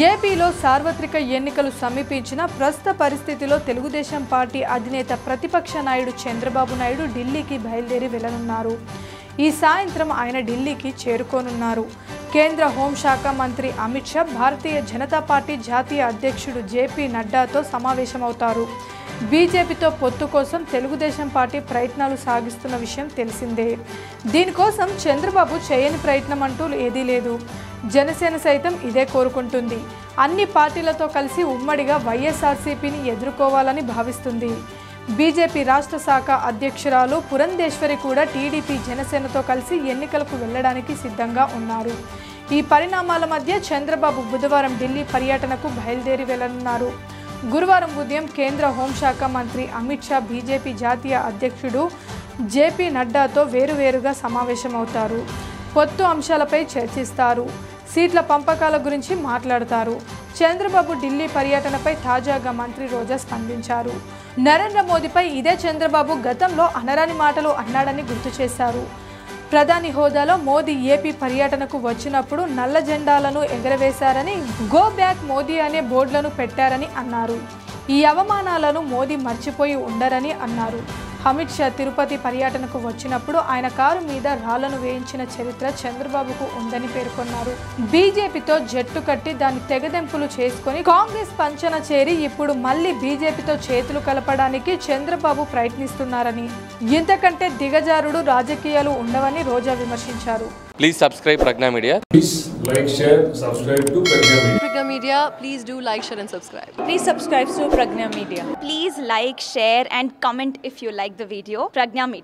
ఏపీలో సార్వత్రిక ఎన్నికలు సమీపించిన ప్రస్తుత పరిస్థితిలో తెలుగుదేశం పార్టీ అధినేత ప్రతిపక్ష నాయుడు చంద్రబాబు నాయుడు ఢిల్లీకి బయలుదేరి వెళ్లనున్నారు. ఈ సాయంత్రం ఆయన ఢిల్లీకి చేరుకోనున్నారు. కేంద్ర హోంశాఖ మంత్రి అమిత్ షా భారతీయ జనతా పార్టీ జాతీయ అధ్యక్షుడు జేపీ నడ్డాతో సమావేశమవుతారు. బీజేపీతో పొత్తు కోసం తెలుగుదేశం పార్టీ ప్రయత్నాలు సాగిస్తున్న విషయం తెలిసిందే. దీనికోసం చంద్రబాబు చేయని ప్రయత్నం అంటూ ఏదీ లేదు. జనసేన సైతం ఇదే కోరుకుంటుంది. అన్ని పార్టీలతో కలిసి ఉమ్మడిగా వైఎస్ఆర్సీపీని ఎదుర్కోవాలని భావిస్తుంది. బీజేపీ రాష్ట్ర శాఖ అధ్యక్షురాలు పురంధేశ్వరి కూడా టీడీపీ జనసేనతో కలిసి ఎన్నికలకు వెళ్లడానికి సిద్ధంగా ఉన్నారు. ఈ పరిణామాల మధ్య చంద్రబాబు బుధవారం ఢిల్లీ పర్యటనకు బయలుదేరి వెళ్లనున్నారు. గురువారం ఉదయం కేంద్ర హోంశాఖ మంత్రి అమిత్ షా బీజేపీ జాతీయ అధ్యక్షుడు జేపీ నడ్డాతో వేరువేరుగా సమావేశమవుతారు. పొత్తు అంశాలపై చర్చిస్తారు. సీట్ల పంపకాల గురించి మాట్లాడతారు. చంద్రబాబు ఢిల్లీ పర్యటనపై తాజాగా మంత్రి రోజా స్పందించారు. నరేంద్ర మోదీపై ఇదే చంద్రబాబు గతంలో అనరాని మాటలు అన్నాడని గుర్తు చేశారు. ప్రధాని హోదాలో మోదీ ఏపీ పర్యటనకు వచ్చినప్పుడు నల్ల జెండాలను ఎగరవేశారని, గో బ్యాక్ మోదీ అనే బోర్డులను పెట్టారని అన్నారు. ఈ అవమానాలను మోదీ మర్చిపోయి ఉండరని అన్నారు. అమిత్ షా తిరుపతి పర్యటనకు వచ్చినప్పుడు ఆయన కారు మీద రాళ్లను వేయించిన చరిత్ర చంద్రబాబుకు ఉందని పేర్కొన్నారు. బీజేపీతో జట్టు కట్టి దాన్ని తెగదెంపులు చేసుకుని కాంగ్రెస్ పంచన చేరి ఇప్పుడు మళ్లీ బీజేపీతో చేతులు కలపడానికి చంద్రబాబు ప్రయత్నిస్తున్నారని, ఇంతకంటే దిగజారుడు రాజకీయాలు ఉండవని రోజా విమర్శించారు. Please subscribe Pragna Media. Please like, share, subscribe to Pragna Media. Pragna Media, please do like, share and subscribe. Please subscribe to Pragna Media. Please like, share and comment if you like the video. Pragna Media.